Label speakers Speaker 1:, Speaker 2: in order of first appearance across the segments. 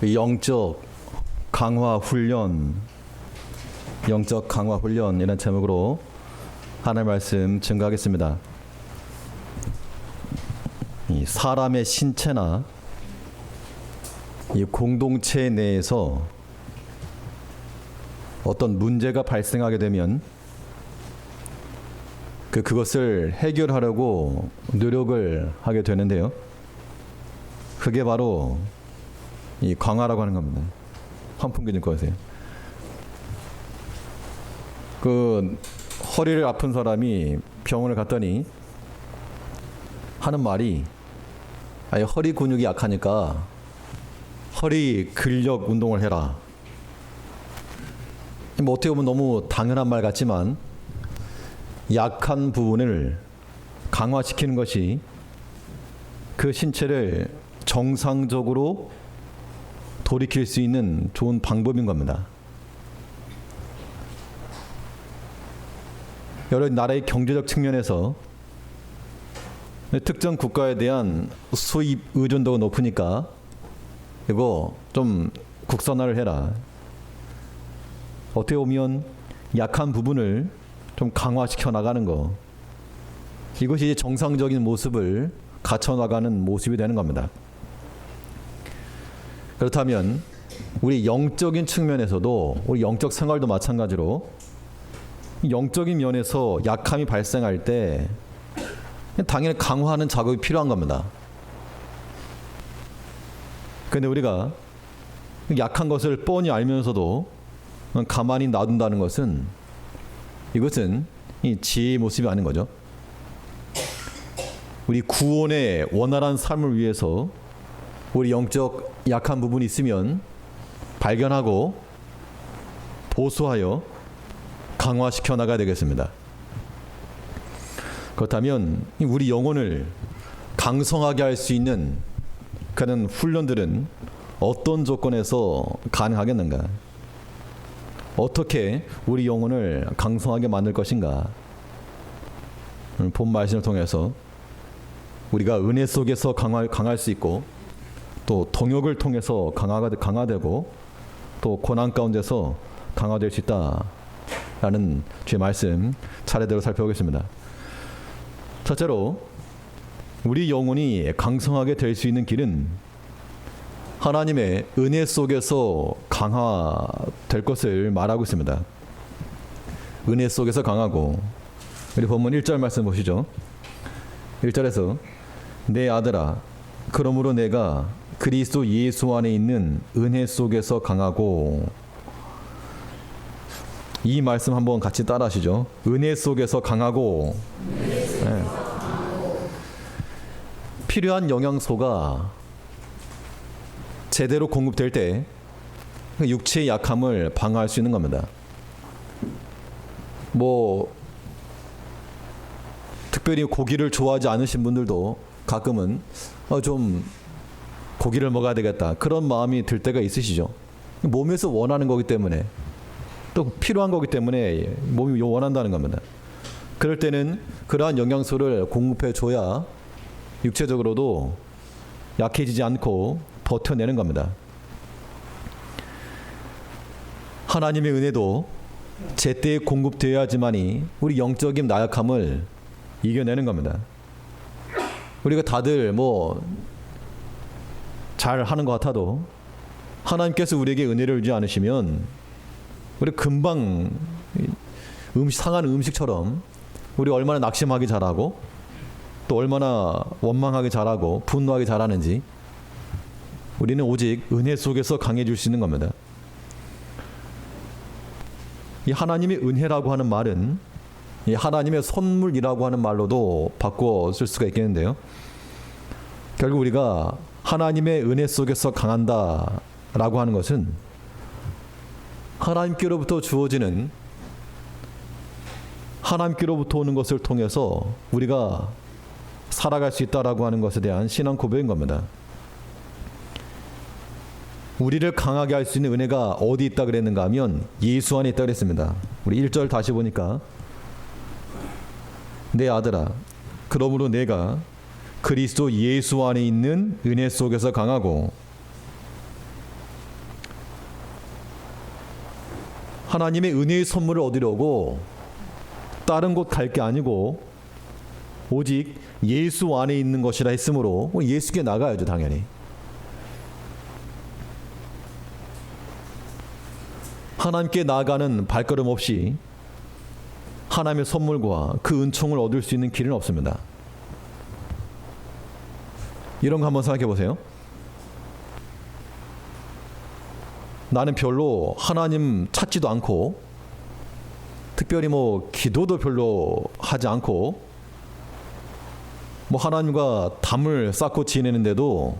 Speaker 1: 영적 강화 훈련, 영적 강화 훈련 이런 제목으로 하나님의 말씀 증거하겠습니다. 이 사람의 신체나 이 공동체 내에서 어떤 문제가 발생하게 되면 그것을 해결하려고 노력을 하게 되는데요. 그게 바로 이 강화라고 하는 겁니다. 환풍기 좀 꺼주세요. 허리를 아픈 사람이 병원을 갔더니 하는 말이 허리 근육이 약하니까 허리 근력 운동을 해라. 뭐 어떻게 보면 너무 당연한 말 같지만 약한 부분을 강화시키는 것이 그 신체를 정상적으로 돌이킬 수 있는 좋은 방법인 겁니다. 여러 나라의 경제적 측면에서 특정 국가에 대한 수입 의존도가 높으니까 이거 좀 국산화를 해라. 어떻게 보면 약한 부분을 좀 강화시켜 나가는 거, 이것이 정상적인 모습을 갖춰 나가는 모습이 되는 겁니다. 그렇다면 우리 영적인 측면에서도, 우리 영적 생활도 마찬가지로 영적인 면에서 약함이 발생할 때 당연히 강화하는 작업이 필요한 겁니다. 그런데 우리가 약한 것을 뻔히 알면서도 가만히 놔둔다는 것은, 이것은 이 지혜의 모습이 아닌 거죠. 우리 구원의 원활한 삶을 위해서 우리 영적 약한 부분이 있으면 발견하고 보수하여 강화시켜 나가야 되겠습니다. 그렇다면 우리 영혼을 강성하게 할 수 있는 그런 훈련들은 어떤 조건에서 가능하겠는가? 어떻게 우리 영혼을 강성하게 만들 것인가? 본 말씀을 통해서 우리가 은혜 속에서 강할 수 있고, 또 동역을 통해서 강화되고, 또 고난 가운데서 강화될 수 있다라는 주의 말씀 차례대로 살펴보겠습니다. 첫째로, 우리 영혼이 강성하게 될 수 있는 길은 하나님의 은혜 속에서 강화될 것을 말하고 있습니다. 은혜 속에서 강하고, 우리 본문 1절 말씀 보시죠. 1절에서 내 아들아, 그러므로 내가 그리스도 예수 안에 있는 은혜 속에서 강하고, 이 말씀 한번 같이 따라 하시죠. 은혜 속에서 강하고. 네. 필요한 영양소가 제대로 공급될 때 육체의 약함을 방어할 수 있는 겁니다. 특별히 고기를 좋아하지 않으신 분들도 가끔은 좀 고기를 먹어야 되겠다, 그런 마음이 들 때가 있으시죠. 몸에서 원하는 거기 때문에, 또 필요한 거기 때문에 몸이 원한다는 겁니다. 그럴 때는 그러한 영양소를 공급해 줘야 육체적으로도 약해지지 않고 버텨내는 겁니다. 하나님의 은혜도 제때에 공급되어야지만이 우리 영적인 나약함을 이겨내는 겁니다. 우리가 다들 잘 하는 것 같아도 하나님께서 우리에게 은혜를 주지 않으시면 우리 금방 상한 음식처럼 우리 얼마나 낙심하기 잘하고, 또 얼마나 원망하기 잘하고 분노하기 잘하는지, 우리는 오직 은혜 속에서 강해질 수 있는 겁니다. 이 하나님의 은혜라고 하는 말은 이 하나님의 선물이라고 하는 말로도 바꿔 쓸 수가 있겠는데요. 결국 우리가 하나님의 은혜 속에서 강한다라고 하는 것은 하나님께로부터 주어지는, 하나님께로부터 오는 것을 통해서 우리가 살아갈 수 있다라고 하는 것에 대한 신앙 고백인 겁니다. 우리를 강하게 할 수 있는 은혜가 어디 있다 그랬는가 하면 예수 안에 있다 그랬습니다. 우리 1절 다시 보니까 내 아들아, 그러므로 내가 그리스도 예수 안에 있는 은혜 속에서 강하고 하나님의 은혜의 선물을 얻으려고 다른 곳 갈 게 아니고 오직 예수 안에 있는 것이라 했으므로 예수께 나가야죠, 당연히. 하나님께 나아가는 발걸음 없이 하나님의 선물과 그 은총을 얻을 수 있는 길은 없습니다. 이런 거 한번 생각해 보세요. 나는 별로 하나님 찾지도 않고 특별히 기도도 별로 하지 않고 하나님과 담을 쌓고 지내는데도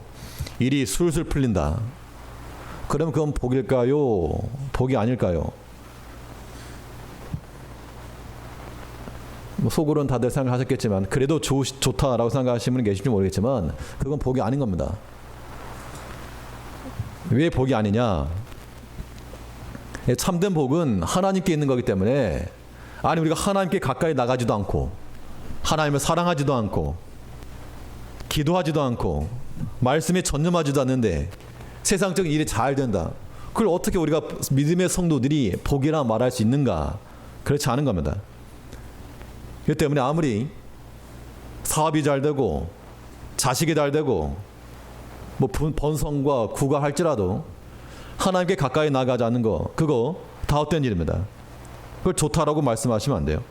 Speaker 1: 일이 술술 풀린다. 그럼 그건 복일까요? 복이 아닐까요? 속으로는 다들 생각하셨겠지만 그래도 좋다라고 생각하시는 분이 계실지 모르겠지만 그건 복이 아닌 겁니다. 왜 복이 아니냐? 참된 복은 하나님께 있는 거기 때문에 아니 우리가 하나님께 가까이 나가지도 않고 하나님을 사랑하지도 않고 기도하지도 않고 말씀에 전념하지도 않는데 세상적인 일이 잘 된다. 그걸 어떻게 우리가 믿음의 성도들이 복이라 말할 수 있는가? 그렇지 않은 겁니다. 그렇기 때문에 아무리 사업이 잘 되고 자식이 잘 되고 번성과 구가 할지라도 하나님께 가까이 나가지 않는 거 그거 다 헛된 일입니다. 그걸 좋다라고 말씀하시면 안 돼요.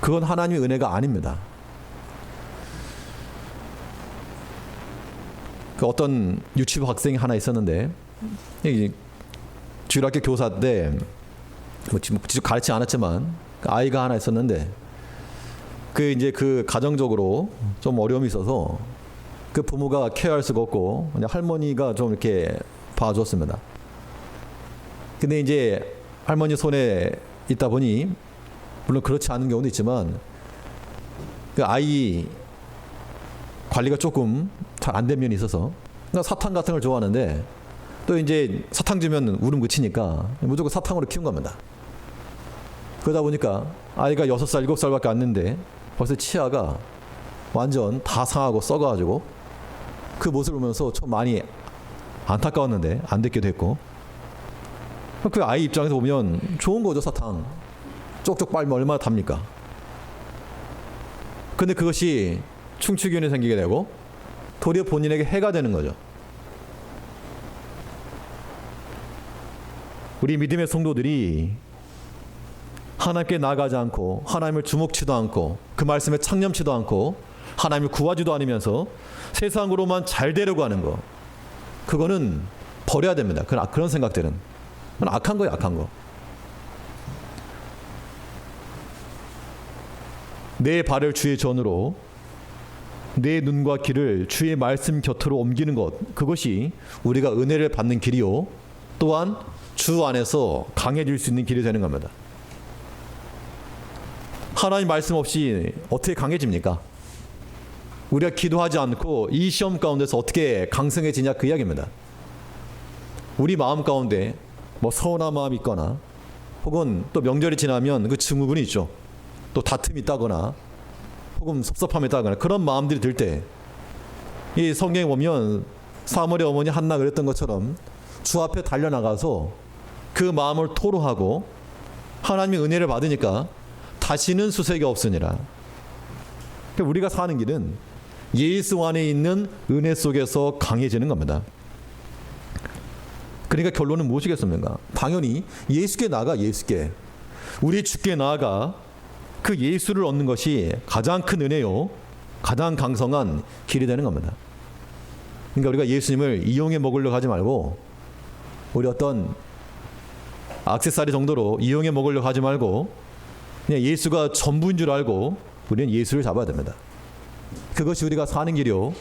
Speaker 1: 그건 하나님의 은혜가 아닙니다. 어떤 유치부 학생이 하나 있었는데 주일학교 교사 때 직접 가르치지 않았지만 아이가 하나 있었는데 그 가정적으로 좀 어려움이 있어서 그 부모가 케어할 수가 없고 그냥 할머니가 좀 이렇게 봐줬습니다. 근데 이제 할머니 손에 있다 보니 물론 그렇지 않은 경우도 있지만 그 아이 관리가 조금 잘 안 된 면이 있어서 사탕 같은 걸 좋아하는데 또 이제 사탕 주면 울음 그치니까 무조건 사탕으로 키운 겁니다. 그러다 보니까 아이가 6살, 7살밖에 안 됐는데 벌써 치아가 완전 다 상하고 썩어가지고 그 모습을 보면서 좀 많이 안타까웠는데 안 듣게 됐고 그 아이 입장에서 보면 좋은 거죠. 사탕 쪽쪽 빨면 얼마나 답니까? 근데 그것이 충치균이 생기게 되고 도리어 본인에게 해가 되는 거죠. 우리 믿음의 성도들이 하나님께 나아가지 않고 하나님을 주목치도 않고 그 말씀에 창념치도 않고 하나님을 구하지도 않으면서 세상으로만 잘 되려고 하는 거 그거는 버려야 됩니다. 그런 생각들은 그건 악한 거예요. 악한 거. 내 발을 주의 전으로 내 눈과 귀를 주의 말씀 곁으로 옮기는 것 그것이 우리가 은혜를 받는 길이요 또한 주 안에서 강해질 수 있는 길이 되는 겁니다. 하나님 말씀 없이 어떻게 강해집니까? 우리가 기도하지 않고 이 시험 가운데서 어떻게 강성해지냐 그 이야기입니다. 우리 마음 가운데 서운한 마음이 있거나 혹은 또 명절이 지나면 그 증후군이 있죠. 또 다툼이 있다거나 혹은 섭섭함이 있다거나 그런 마음들이 들 때 이 성경에 보면 사무엘의 어머니 한나 그랬던 것처럼 주 앞에 달려나가서 그 마음을 토로하고 하나님의 은혜를 받으니까 다시는 수색이 없으니라. 그러니까 우리가 사는 길은 예수 안에 있는 은혜 속에서 강해지는 겁니다. 그러니까 결론은 무엇이겠습니까? 당연히 예수께 나아가 예수께 우리 주께 나아가 그 예수를 얻는 것이 가장 큰 은혜요 가장 강성한 길이 되는 겁니다. 그러니까 우리가 예수님을 이용해 먹으려고 하지 말고 우리 어떤 액세서리 정도로 이용해 먹으려고 하지 말고 그냥 예수가 전부인 줄 알고 우리는 예수를 잡아야 됩니다. 그것이 우리가 사는 길이요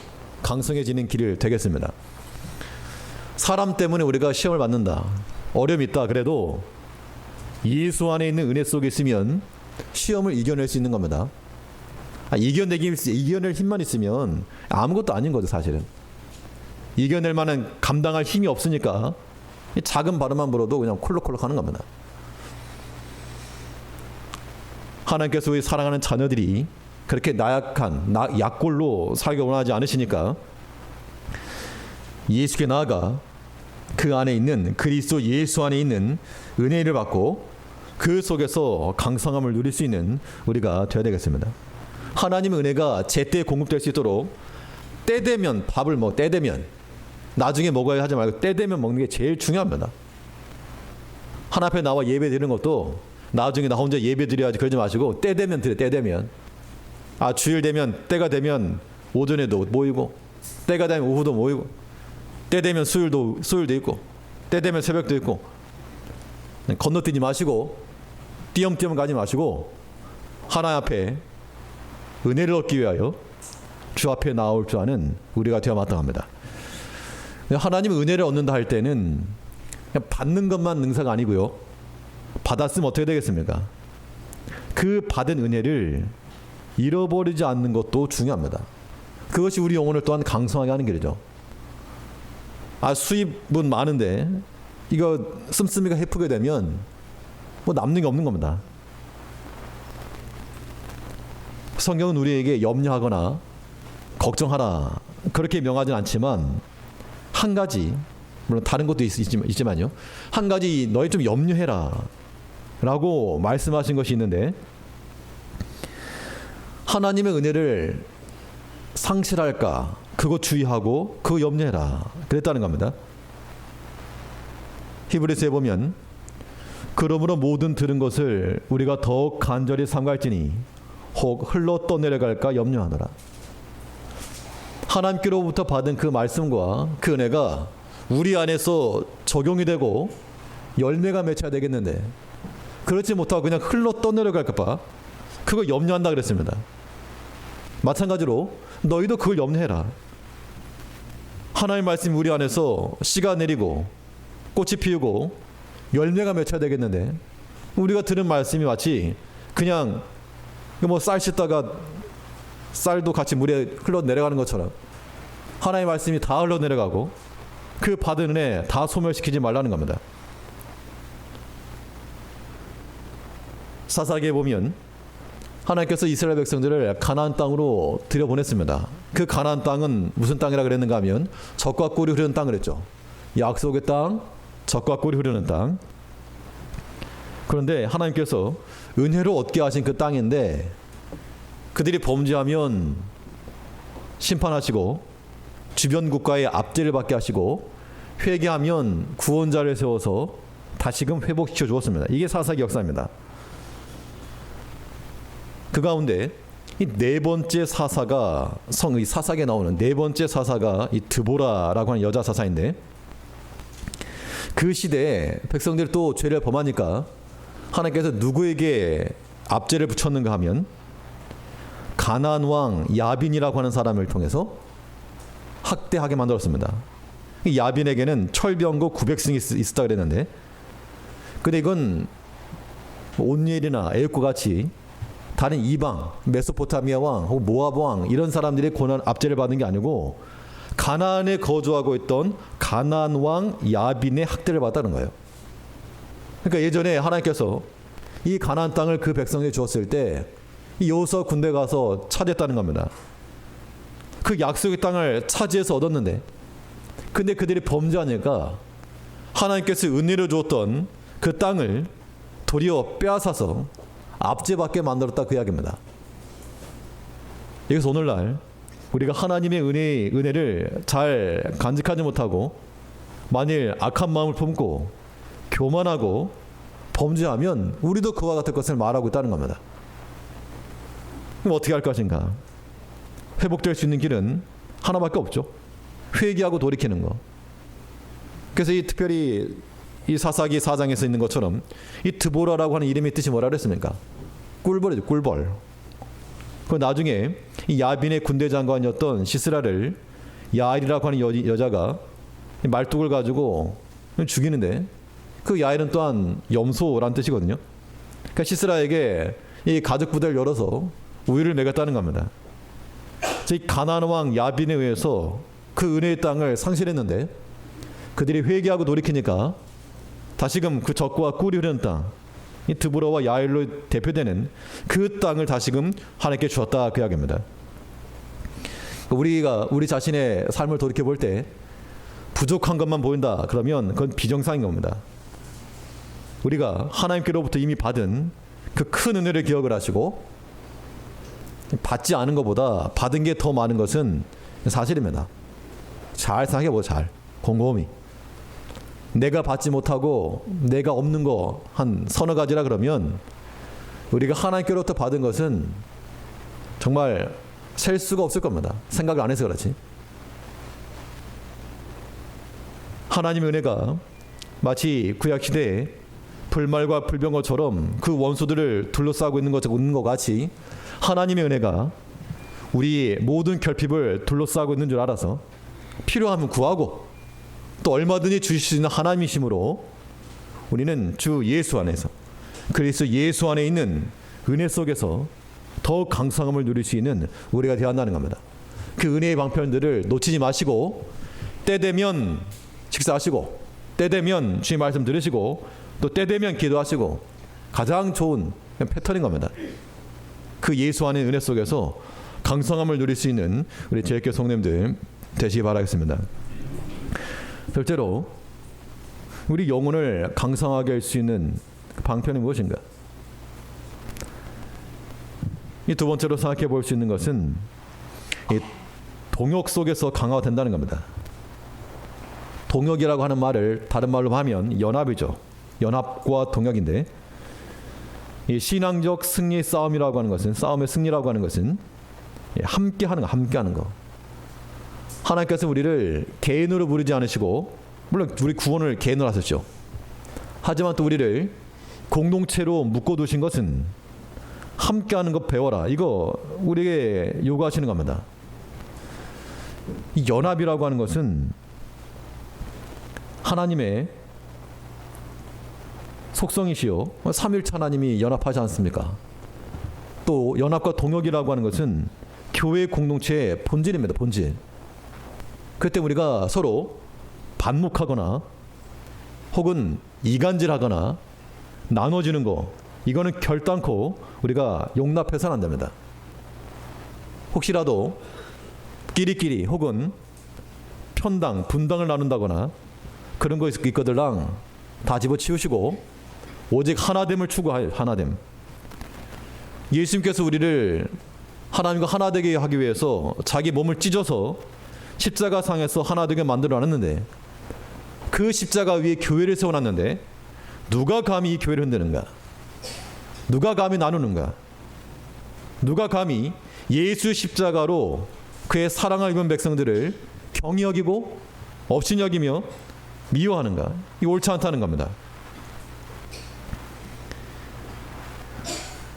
Speaker 1: 강성해지는 길 되겠습니다. 사람 때문에 우리가 시험을 받는다 어려움이 있다 그래도 예수 안에 있는 은혜 속에 있으면 시험을 이겨낼 수 있는 겁니다. 이겨낼 힘만 있으면 아무것도 아닌 거죠. 사실은 이겨낼 만한 감당할 힘이 없으니까 작은 발음만 불어도 그냥 콜록콜록 하는 겁니다. 하나님께서 우리 사랑하는 자녀들이 그렇게 나약한 약골로 살기 원하지 않으시니까 예수께 나아가 그 안에 있는 그리스도 예수 안에 있는 은혜를 받고 그 속에서 강성함을 누릴 수 있는 우리가 되어야 되겠습니다. 하나님의 은혜가 제때 공급될 수 있도록 때 되면 밥을 때 되면 나중에 먹어야 하지 말고 때 되면 먹는 게 제일 중요합니다. 하나님 앞에 나와 예배 드리는 것도 나중에 나 혼자 예배 드려야지 그러지 마시고 때 되면 드려. 때 되면 주일 되면 때가 되면 오전에도 모이고 때가 되면 오후도 모이고 때 되면 수요일도 있고 때 되면 새벽도 있고 건너뛰지 마시고 띄엄띄엄 가지 마시고 하나님 앞에 은혜를 얻기 위하여 주 앞에 나올 줄 아는 우리가 되어 마땅합니다. 하나님의 은혜를 얻는다 할 때는 그냥 받는 것만 능사가 아니고요. 받았으면 어떻게 되겠습니까? 그 받은 은혜를 잃어버리지 않는 것도 중요합니다. 그것이 우리 영혼을 또한 강성하게 하는 길이죠. 수입은 많은데 이거 씀씀이가 헤프게 되면 남는 게 없는 겁니다. 성경은 우리에게 염려하거나 걱정하라 그렇게 명하진 않지만 한 가지, 물론 다른 것도 있지만요, 한 가지 너희 좀 염려해라 라고 말씀하신 것이 있는데, 하나님의 은혜를 상실할까 그거 주의하고 그거 염려해라 그랬다는 겁니다. 히브리서에 보면 그러므로 모든 들은 것을 우리가 더욱 간절히 삼갈지니 혹 흘러 떠내려갈까 염려하노라. 하나님께로부터 받은 그 말씀과 그 은혜가 우리 안에서 적용이 되고 열매가 맺혀야 되겠는데 그렇지 못하고 그냥 흘러 떠내려갈까 봐 그거 염려한다 그랬습니다. 마찬가지로 너희도 그걸 염려해라. 하나님의 말씀이 우리 안에서 씨가 내리고 꽃이 피우고 열매가 맺혀야 되겠는데 우리가 들은 말씀이 마치 그냥 쌀 씻다가 쌀도 같이 물에 흘러내려가는 것처럼 하나님의 말씀이 다 흘러내려가고 그 받은 은혜 다 소멸시키지 말라는 겁니다. 사사기에 보면 하나님께서 이스라엘 백성들을 가나안 땅으로 들여보냈습니다. 그 가나안 땅은 무슨 땅이라 그랬는가 하면 젖과 꿀이 흐르는 땅 그랬죠. 약속의 땅, 젖과 꿀이 흐르는 땅. 그런데 하나님께서 은혜로 얻게 하신 그 땅인데 그들이 범죄하면 심판하시고 주변 국가의 압제를 받게 하시고 회개하면 구원자를 세워서 다시금 회복시켜 주었습니다. 이게 사사기 역사입니다. 그 가운데 이 네 번째 사사가 이 사사기에 나오는 네 번째 사사가 이 드보라라고 하는 여자 사사인데, 그 시대에 백성들이 또 죄를 범하니까 하나님께서 누구에게 압제를 붙였는가 하면 가나안 왕 야빈이라고 하는 사람을 통해서 학대하게 만들었습니다. 이 야빈에게는 철병거 900승이 있었다 그랬는데, 근데 이건 온니엘이나 에육과 같이 다른 이방, 메소포타미아 왕 혹은 모압 왕 이런 사람들의 고난 압제를 받는 게 아니고 가나안에 거주하고 있던 가나안 왕 야빈의 학대를 받았다는 거예요. 그러니까 예전에 하나님께서 이 가나안 땅을 그 백성에게 주었을 때 이 여호수아 군대 가서 차지했다는 겁니다. 그 약속의 땅을 차지해서 얻었는데, 근데 그들이 범죄하니까 하나님께서 은혜를 주었던 그 땅을 도리어 빼앗아서 압제받게 만들었다 그 이야기입니다. 여기서 오늘날 우리가 하나님의 은혜를 잘 간직하지 못하고 만일 악한 마음을 품고 교만하고 범죄하면 우리도 그와 같은 것을 말하고 있다는 겁니다. 그럼 어떻게 할 것인가? 회복될 수 있는 길은 하나밖에 없죠. 회개하고 돌이키는 거. 그래서 특별히 이 사사기 4장에서 있는 것처럼 이 드보라라고 하는 이름의 뜻이 뭐라 그랬습니까? 꿀벌이죠. 꿀벌. 그 나중에 이 야빈의 군대 장관이었던 시스라를 야일이라고 하는 여자가 말뚝을 가지고 죽이는데, 그 야일은 또한 염소란 뜻이거든요. 그러니까 시스라에게 이 가죽 부대를 열어서 우유를 먹였다는 겁니다. 이 가나안 왕 야빈에 의해서 그 은혜의 땅을 상실했는데 그들이 회개하고 돌이키니까 다시금 그 젖과 꿀이 흐르는 땅, 이 드보라와 야일로 대표되는 그 땅을 다시금 하나님께 주었다 그 이야기입니다. 우리가 우리 자신의 삶을 돌이켜 볼 때 부족한 것만 보인다 그러면 그건 비정상인 겁니다. 우리가 하나님께로부터 이미 받은 그 큰 은혜를 기억을 하시고 받지 않은 것보다 받은 게 더 많은 것은 사실입니다. 잘 생각해 보세요. 잘 곰곰이. 내가 받지 못하고 내가 없는 거 한 서너 가지라 그러면 우리가 하나님께로부터 받은 것은 정말 셀 수가 없을 겁니다. 생각을 안 해서 그렇지. 하나님의 은혜가 마치 구약시대에 불말과 불병거처럼 그 원수들을 둘러싸고 있는 것 같이 하나님의 은혜가 우리의 모든 결핍을 둘러싸고 있는 줄 알아서 필요하면 구하고 또 얼마든지 주실 수 있는 하나님이심으로 우리는 주 예수 안에서 그리스도 예수 안에 있는 은혜 속에서 더욱 강성함을 누릴 수 있는 우리가 되어야 한다는 겁니다. 그 은혜의 방편들을 놓치지 마시고 때 되면 식사하시고 때 되면 주의 말씀 들으시고 또 때 되면 기도하시고 가장 좋은 패턴인 겁니다. 그 예수 안의 은혜 속에서 강성함을 누릴 수 있는 우리 제일교회 성도님들 되시기 바라겠습니다. 둘째로 우리 영혼을 강성하게 할 수 있는 방편이 무엇인가? 이 두 번째로 생각해 볼 수 있는 것은 이 동역 속에서 강화가 된다는 겁니다. 동역이라고 하는 말을 다른 말로 하면 연합이죠. 연합과 동역인데 이 신앙적 승리의 싸움이라고 하는 것은 싸움의 승리라고 하는 것은 함께 하는 거, 함께 하는 거. 하나님께서 우리를 개인으로 부르지 않으시고 물론 우리 구원을 개인으로 하셨죠. 하지만 또 우리를 공동체로 묶어두신 것은 함께 하는 거 배워라. 이거 우리에게 요구하시는 겁니다. 이 연합이라고 하는 것은 하나님의 속성이시요 삼일체 하나님이 연합하지 않습니까? 또 연합과 동역이라고 하는 것은 교회 공동체의 본질입니다. 본질. 그때 우리가 서로 반목하거나 혹은 이간질하거나 나눠지는 거 이거는 결단코 우리가 용납해서는 안 됩니다. 혹시라도 끼리끼리 혹은 편당, 분당을 나눈다거나 그런 거 있거들랑 다 집어치우시고 오직 하나됨을 추구할 하나됨. 예수님께서 우리를 하나님과 하나 되게 하기 위해서 자기 몸을 찢어서 십자가상에서 하나 되게 만들어 놨는데 그 십자가 위에 교회를 세워놨는데 누가 감히 이 교회를 흔드는가? 누가 감히 나누는가? 누가 감히 예수 십자가로 그의 사랑을 입은 백성들을 경히 여기고 업신 여기며 미워하는가? 이 옳지 않다는 겁니다.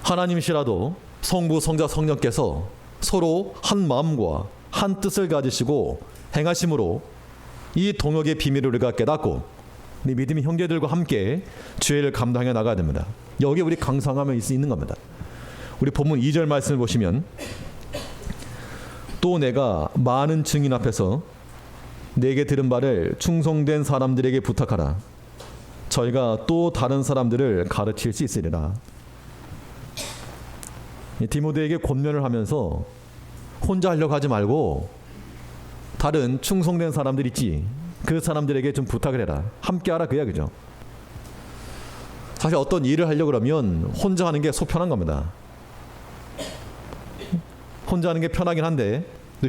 Speaker 1: 하나님이시라도 성부, 성자, 성령께서 서로 한 마음과 한 뜻을 가지시고 행하심으로 이 동역의 비밀을 우리가 깨닫고 우리 믿음의 형제들과 함께 죄를 감당해 나가야 됩니다. 여기에 우리 강성함이 있는 겁니다. 우리 본문 2절 말씀을 보시면 또 내가 많은 증인 앞에서 내게 들은 바를 충성된 사람들에게 부탁하라. 저희가 또 다른 사람들을 가르칠 수 있으리라. 디모데에게 권면을 하면서 혼자 하려고 하지 말고 다른 충성된 사람들 있지. 그 사람들에게 좀 부탁을 해라. 함께 하라 그 이야기죠. 사실 어떤 일을 하려고 그러면 혼자 하는 게 속 편한 겁니다. 혼자 하는 게 편하긴 한데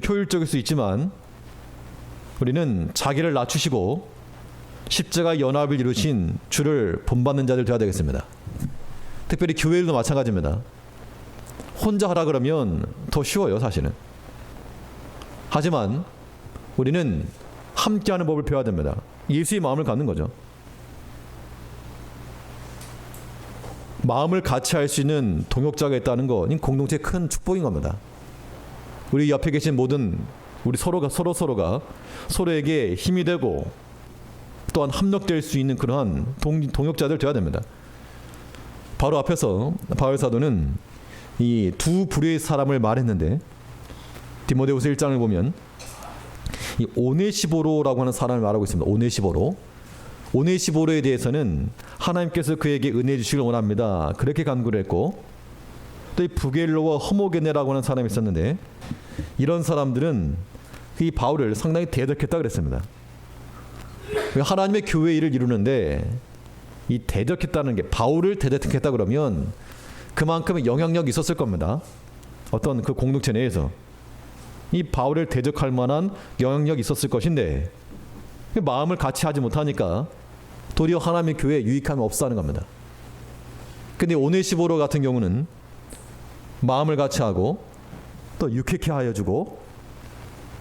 Speaker 1: 효율적일 수 있지만 우리는 자기를 낮추시고 십자가 연합을 이루신 주를 본받는 자들 되어야 되겠습니다. 특별히 교회일도 마찬가지입니다. 혼자 하라 그러면 더 쉬워요, 사실은. 하지만 우리는 함께하는 법을 배워야 됩니다. 예수의 마음을 갖는 거죠. 마음을 같이 할 수 있는 동역자가 있다는 건 공동체의 큰 축복인 겁니다. 우리 옆에 계신 모든 우리 서로가 서로에게 힘이 되고 또한 협력될 수 있는 그러한 동역자들 되어야 됩니다. 바로 앞에서 바울 사도는 이 두 부류의 사람을 말했는데 디모데후서 1장을 보면 이 오네시보로라고 하는 사람을 말하고 있습니다. 오네시보로에 대해서는 하나님께서 그에게 은혜 주시길 원합니다. 그렇게 간구를 했고 또 이 부겔로와 허모게네라고 하는 사람이 있었는데 이런 사람들은 이 바울을 상당히 대적했다 그랬습니다. 하나님의 교회 일을 이루는데 이 대적했다는 게, 바울을 대적했다 그러면 그만큼 영향력이 있었을 겁니다. 어떤 그 공동체 내에서 이 바울을 대적할 만한 영향력이 있었을 것인데 마음을 같이 하지 못하니까 도리어 하나님의 교회에 유익함이 없어하는 겁니다. 근데 오네시보로 같은 경우는 마음을 같이 하고 또 유쾌케 하여 주고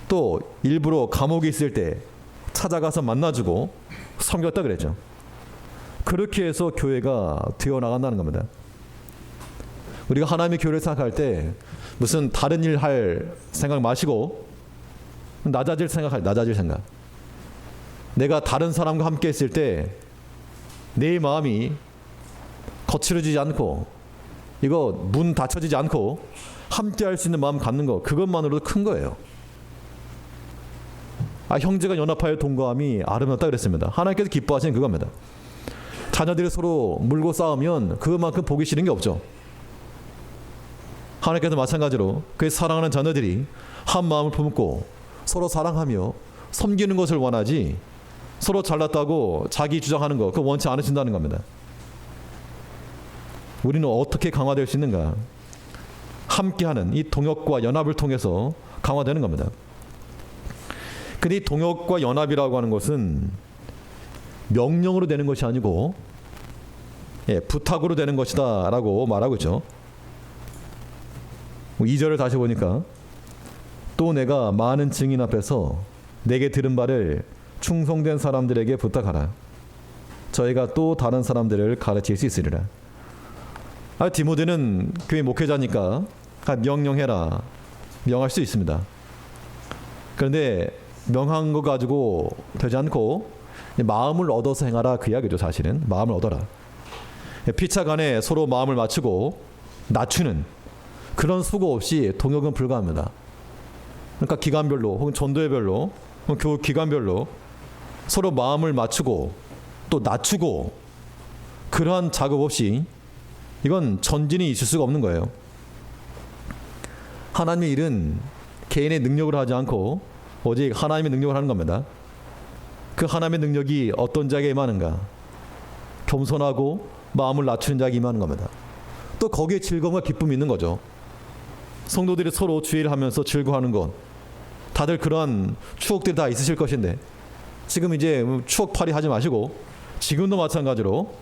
Speaker 1: 또 일부러 감옥에 있을 때 찾아가서 만나주고 섬겼다 그랬죠. 그렇게 해서 교회가 되어 나간다는 겁니다. 우리가 하나님의 교회를 생각할 때 무슨 다른 일 할 생각 마시고 낮아질 생각. 내가 다른 사람과 함께 있을 때 내 마음이 거칠어지지 않고 이거 문 닫혀지지 않고 함께 할 수 있는 마음 갖는 거, 그것만으로도 큰 거예요. 형제가 연합하여 동거함이 아름답다 그랬습니다. 하나님께서 기뻐하시는 그겁니다. 자녀들이 서로 물고 싸우면 그것만큼 보기 싫은 게 없죠. 하나님께서 마찬가지로 그의 사랑하는 자녀들이 한 마음을 품고 서로 사랑하며 섬기는 것을 원하지, 서로 잘났다고 자기 주장하는 거, 그거 원치 않으신다는 겁니다. 우리는 어떻게 강화될 수 있는가? 함께하는 이 동역과 연합을 통해서 강화되는 겁니다. 근데 이 동역과 연합이라고 하는 것은 명령으로 되는 것이 아니고 부탁으로 되는 것이다 라고 말하고 있죠. 2절을 다시 보니까 또 내가 많은 증인 앞에서 내게 들은 바를 충성된 사람들에게 부탁하라. 저희가 또 다른 사람들을 가르칠 수 있으리라. 디모데는 교회 목회자니까 명령해라, 명할 수 있습니다. 그런데 명한 거 가지고 되지 않고 마음을 얻어서 행하라, 그 이야기죠. 사실은 마음을 얻어라. 피차 간에 서로 마음을 맞추고 낮추는 그런 수고 없이 동역은 불가합니다. 그러니까 기간별로 혹은 전도회별로 혹은 교육 기간별로 서로 마음을 맞추고 또 낮추고 그러한 작업 없이 이건 전진이 있을 수가 없는 거예요. 하나님의 일은 개인의 능력으로 하지 않고 오직 하나님의 능력을 하는 겁니다. 그 하나님의 능력이 어떤 자에게 임하는가? 겸손하고 마음을 낮추는 자에게 임하는 겁니다. 또 거기에 즐거움과 기쁨이 있는 거죠. 성도들이 서로 주의를 하면서 즐거워하는 것, 다들 그러한 추억들이 다 있으실 것인데 지금 이제 추억팔이 하지 마시고 지금도 마찬가지로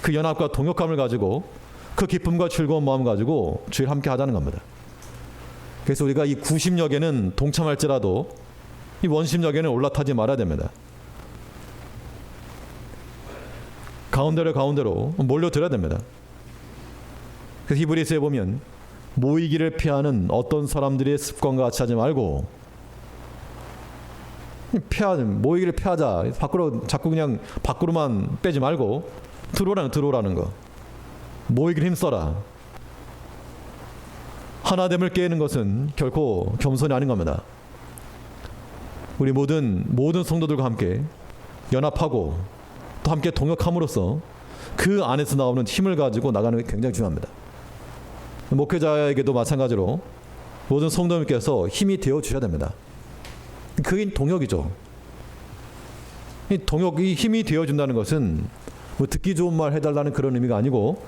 Speaker 1: 그 연합과 동역감을 가지고 그 기쁨과 즐거운 마음을 가지고 주일 함께 하자는 겁니다. 그래서 우리가 이 구심역에는 동참할지라도 이 원심역에는 올라타지 말아야 됩니다. 가운데로 몰려들어야 됩니다. 그래서 히브리서에 보면 모이기를 피하는 어떤 사람들의 습관과 같이 하지 말고, 모이기를 피하자. 밖으로 자꾸 그냥 밖으로만 빼지 말고 들어오라는 거. 모이기를 힘써라. 하나됨을 깨는 것은 결코 겸손이 아닌 겁니다. 우리 모든 성도들과 함께 연합하고 또 함께 동역함으로써 그 안에서 나오는 힘을 가지고 나가는 게 굉장히 중요합니다. 목회자에게도 마찬가지로 모든 성도님께서 힘이 되어 주셔야 됩니다. 그게 동역이죠. 이 힘이 되어 준다는 것은 뭐 듣기 좋은 말 해달라는 그런 의미가 아니고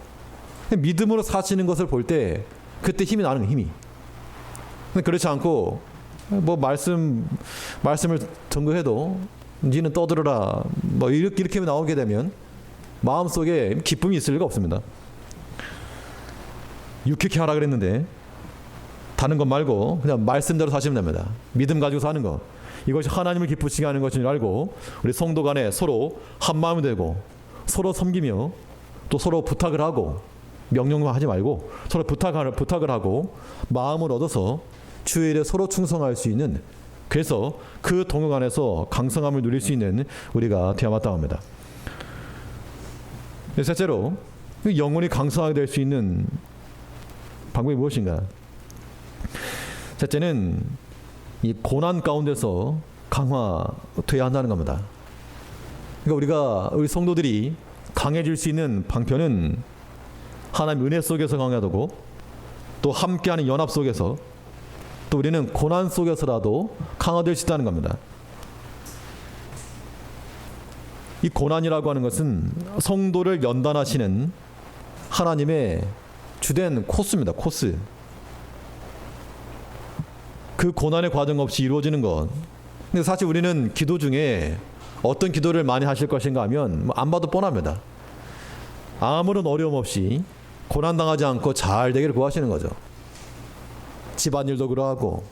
Speaker 1: 믿음으로 사시는 것을 볼 때 그때 힘이 나는 힘이. 그렇지 않고 뭐 말씀을 전거해도 니는 떠들어라 뭐 이렇게 나오게 되면 마음속에 기쁨이 있을 리가 없습니다. 유쾌케 하라 그랬는데 다른 것 말고 그냥 말씀대로 사시면 됩니다. 믿음 가지고 사는 것, 이것이 하나님을 기쁘시게 하는 것인 줄 알고 우리 성도 간에 서로 한 마음이 되고 서로 섬기며 또 서로 부탁을 하고, 명령만 하지 말고 서로 부탁을 하고 마음을 얻어서 주일에 서로 충성할 수 있는, 그래서 그 동역 안에서 강성함을 누릴 수 있는 우리가 되어야 마땅합니다. 셋째로 영혼이 강성하게 될 수 있는 방법이 무엇인가? 셋째는 이 고난 가운데서 강화되어야 한다는 겁니다. 그러니까 우리 성도들이 강해질 수 있는 방편은 하나님의 은혜 속에서 강화되고 또 함께하는 연합 속에서 또 우리는 고난 속에서라도 강화될 수 있다는 겁니다. 이 고난이라고 하는 것은 성도를 연단하시는 하나님의 주된 코스입니다. 코스. 그 고난의 과정 없이 이루어지는 것. 근데 사실 우리는 기도 중에 어떤 기도를 많이 하실 것인가 하면 안 봐도 뻔합니다. 아무런 어려움 없이 고난당하지 않고 잘 되기를 구하시는 거죠. 집안일도 그러하고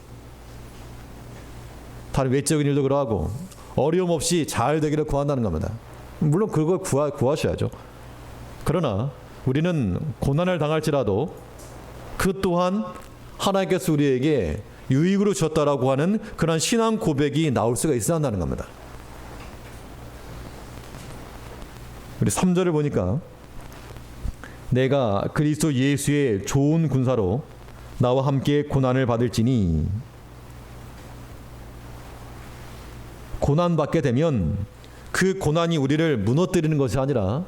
Speaker 1: 다른 외적인 일도 그러하고 어려움 없이 잘 되기를 구한다는 겁니다. 물론 그걸 구하셔야죠. 그러나 우리는 고난을 당할지라도 그 또한 하나님께서 우리에게 유익으로 주셨다라고 하는 그런 신앙 고백이 나올 수가 있어야 한다는 겁니다. 우리 3절을 보니까 내가 그리스도 예수의 좋은 군사로 나와 함께 고난을 받을지니, 고난받게 되면 그 고난이 우리를 무너뜨리는 것이 아니라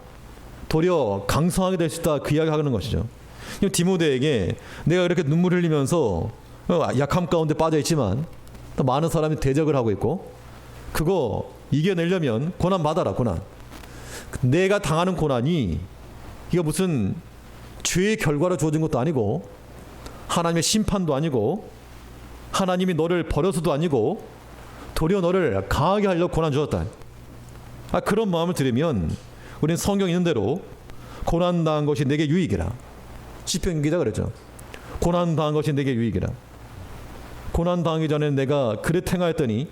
Speaker 1: 도리어 강성하게 될 수 있다, 그 이야기하는 것이죠. 디모데에게 내가 이렇게 눈물 흘리면서 약함 가운데 빠져 있지만 또 많은 사람이 대적을 하고 있고, 그거 이겨내려면 고난 받아라. 고난. 내가 당하는 고난이 이거 무슨 죄의 결과로 주어진 것도 아니고 하나님의 심판도 아니고 하나님이 너를 버려서도 아니고 도리어 너를 강하게 하려고 고난 주었다. 그런 마음을 들으면 우리는 성경 있는 대로 고난당한 것이 내게 유익이라. 시편 기자가 그랬죠. 고난당한 것이 내게 유익이라. 고난당하기 전에 내가 그릇 행하였더니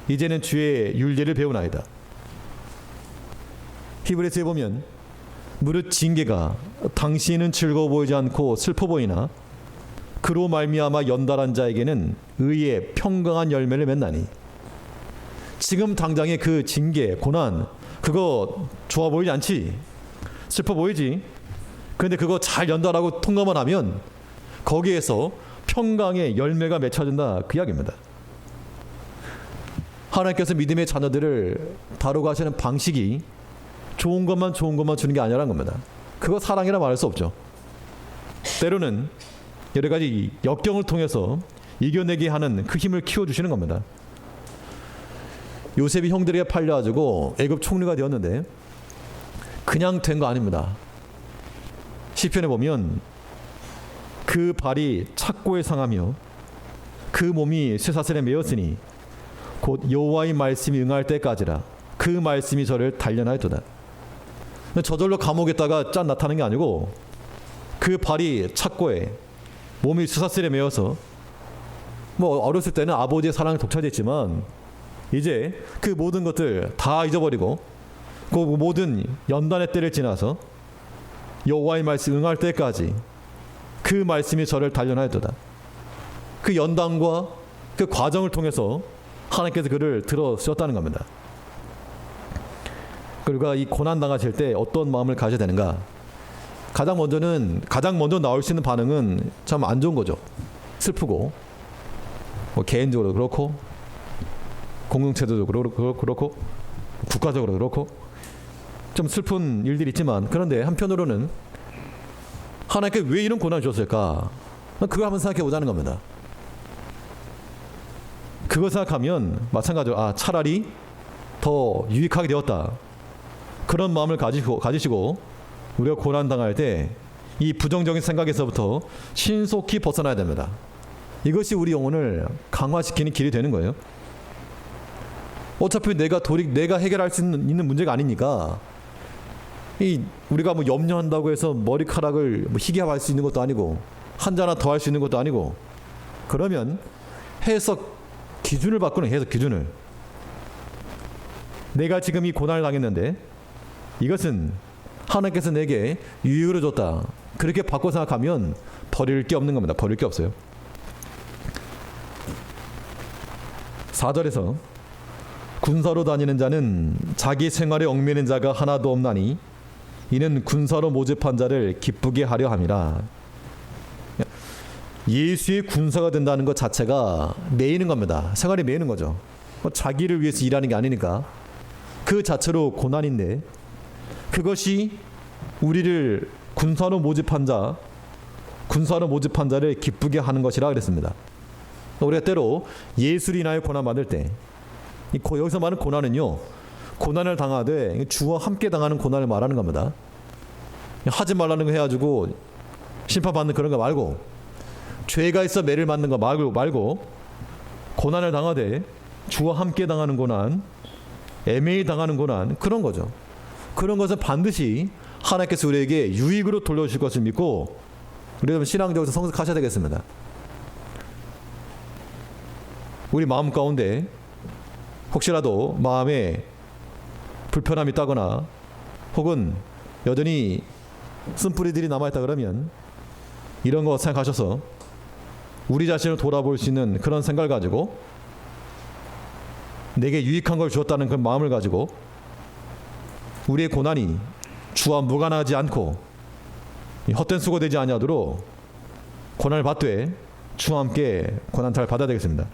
Speaker 1: 이제는 주의 율례를 배우나이다. 히브리서에 보면 무릇 징계가 당신은 즐거워 보이지 않고 슬퍼 보이나 그로 말미암아 연달한 자에게는 의의 평강한 열매를 맺나니. 지금 당장의 그 징계, 고난, 그거 좋아 보이지 않지? 슬퍼 보이지? 그런데 그거 잘 연달하고 통과만 하면 거기에서 평강의 열매가 맺혀진다, 그 이야기입니다. 하나님께서 믿음의 자녀들을 다루고 하시는 방식이 좋은 것만 주는 게 아니라는 겁니다. 그거 사랑이라 말할 수 없죠. 때로는 여러 가지 역경을 통해서 이겨내게 하는 그 힘을 키워주시는 겁니다. 요셉이 형들에게 팔려가지고 애굽 총리가 되었는데 그냥 된 거 아닙니다. 시편에 보면 그 발이 착고에 상하며 그 몸이 쇠사슬에 매었으니 곧 여호와의 말씀이 응할 때까지라. 그 말씀이 저를 단련하였도다. 저절로 감옥에다가 짠 나타나는 게 아니고 그 발이 착고에 몸이 쇠사슬에 매어서, 뭐 어렸을 때는 아버지의 사랑에 독차지했지만 이제 그 모든 것들 다 잊어버리고 그 모든 연단의 때를 지나서 여호와의 말씀 응할 때까지 그 말씀이 저를 단련하였도다. 그 연단과 그 과정을 통해서 하나님께서 그를 들어 쓰셨다는 겁니다. 그리고 이 고난 당하실 때 어떤 마음을 가져야 되는가? 가장 먼저 나올 수 있는 반응은 참 안 좋은 거죠. 슬프고, 뭐 개인적으로 그렇고, 공동체적으로 그렇고, 국가적으로 그렇고, 좀 슬픈 일들이 있지만, 그런데 한편으로는 하나님께 왜 이런 고난을 주셨을까? 그거 한번 생각해 보자는 겁니다. 그거 생각하면 마찬가지로 차라리 더 유익하게 되었다. 그런 마음을 가지시고 우리가 고난당할 때 이 부정적인 생각에서부터 신속히 벗어나야 됩니다. 이것이 우리 영혼을 강화시키는 길이 되는 거예요. 어차피 내가 해결할 수 있는 문제가 아니니까, 우리가 뭐 염려한다고 해서 머리카락을 희귀할 수 있는 것도 아니고 한자 하나 더 할 수 있는 것도 아니고, 그러면 해석 기준을 바꾸는, 해석 기준을. 내가 지금 이 고난을 당했는데 이것은 하나님께서 내게 유익을 줬다. 그렇게 바꿔 생각하면 버릴 게 없는 겁니다. 버릴 게 없어요. 4절에서 군사로 다니는 자는 자기 생활에 얽매이는 자가 하나도 없나니 이는 군사로 모집한 자를 기쁘게 하려 함이라. 예수의 군사가 된다는 것 자체가 매이는 겁니다. 생활이 매이는 거죠. 자기를 위해서 일하는 게 아니니까 그 자체로 고난인데, 그것이 우리를 군사로 모집한 자를 기쁘게 하는 것이라 그랬습니다. 우리가 때로 예수를 인하여 고난 받을 때, 여기서 말하는 고난은요, 고난을 당하되 주와 함께 당하는 고난을 말하는 겁니다. 하지 말라는 거 해가지고 심판받는 그런 거 말고, 죄가 있어 매를 맞는 거 말고 고난을 당하되 주와 함께 당하는 고난, 애매히 당하는 고난, 그런 거죠. 그런 것은 반드시 하나님께서 우리에게 유익으로 돌려주실 것을 믿고 우리 신앙적으로 성숙하셔야 되겠습니다. 우리 마음 가운데 혹시라도 마음에 불편함이 있다거나 혹은 여전히 쓴뿌리들이 남아있다 그러면 이런 거 생각하셔서 우리 자신을 돌아볼 수 있는 그런 생각을 가지고 내게 유익한 걸 주었다는 그 마음을 가지고 우리의 고난이 주와 무관하지 않고 헛된 수고되지 아니하도록 고난을 받되 주와 함께 고난 잘 받아야 되겠습니다.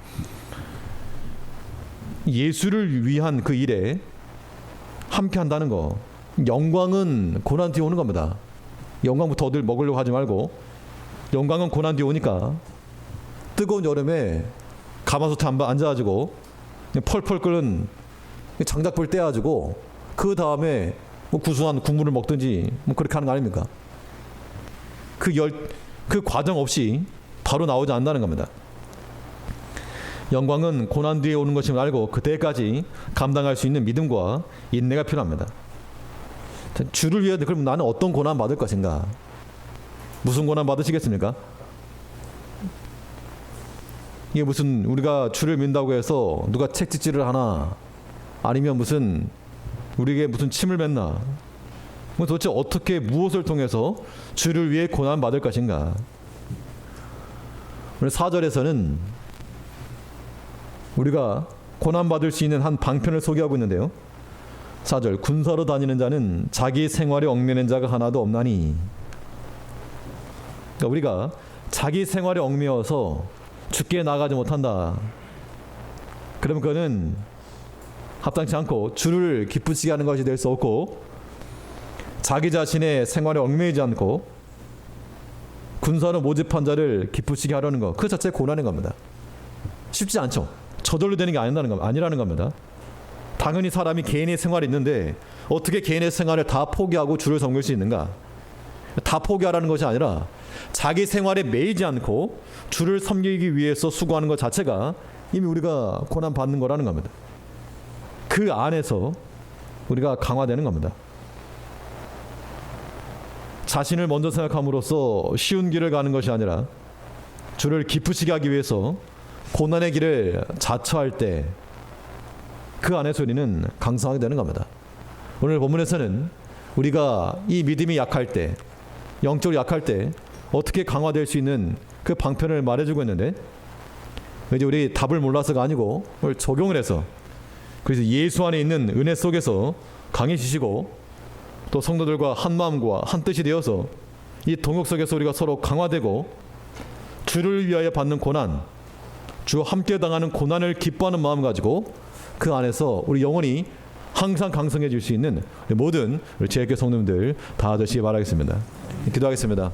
Speaker 1: 예수를 위한 그 일에 함께 한다는 거, 영광은 고난 뒤에 오는 겁니다. 영광부터 얻을 먹으려고 하지 말고 영광은 고난 뒤에 오니까 뜨거운 여름에 가마솥에 앉아가지고 펄펄 끓는 장작불 떼가지고 그 다음에 뭐 구수한 국물을 먹든지 뭐 그렇게 하는 거 아닙니까? 그 과정 없이 바로 나오지 않는다는 겁니다. 영광은 고난 뒤에 오는 것임을 알고 그때까지 감당할 수 있는 믿음과 인내가 필요합니다. 주를 위해 그럼 나는 어떤 고난 받을 것인가? 무슨 고난 받으시겠습니까? 이게 무슨 우리가 주를 믿는다고 해서 누가 채찍질을 하나, 아니면 무슨 우리에게 무슨 침을 뱉나, 도대체 어떻게 무엇을 통해서 주를 위해 고난 받을 것인가? 오늘 4절에서는 우리가 고난 받을 수 있는 한 방편을 소개하고 있는데요. 4절, 군사로 다니는 자는 자기 생활에 얽매는 자가 하나도 없나니. 그러니까 우리가 자기 생활에 얽매여서 죽게 나가지 못한다. 그러면 그거는 합당치 않고 주를 기쁘시게 하는 것이 될 수 없고, 자기 자신의 생활에 얽매이지 않고 군사로 모집한 자를 기쁘시게 하려는 것, 그 자체 고난인 겁니다. 쉽지 않죠. 저절로 되는 게 아니라는 겁니다. 당연히 사람이 개인의 생활이 있는데 어떻게 개인의 생활을 다 포기하고 주를 섬길 수 있는가? 다 포기하라는 것이 아니라 자기 생활에 매이지 않고 주를 섬기기 위해서 수고하는 것 자체가 이미 우리가 고난 받는 거라는 겁니다. 그 안에서 우리가 강화되는 겁니다. 자신을 먼저 생각함으로써 쉬운 길을 가는 것이 아니라 주를 기쁘시게 하기 위해서 고난의 길을 자처할 때 그 안에서 우리는 강성하게 되는 겁니다. 오늘 본문에서는 우리가 이 믿음이 약할 때, 영적으로 약할 때 어떻게 강화될 수 있는 그 방편을 말해주고 있는데, 이제 우리 답을 몰라서가 아니고 오늘 적용을 해서, 그래서 예수 안에 있는 은혜 속에서 강해지시고 또 성도들과 한 마음과 한 뜻이 되어서 이 동역 속에서 우리가 서로 강화되고 주를 위하여 받는 고난, 주와 함께 당하는 고난을 기뻐하는 마음 가지고 그 안에서 우리 영혼이 항상 강성해질 수 있는 모든 우리 제일교회 성도님들 다 되시기 바라겠습니다. 기도하겠습니다.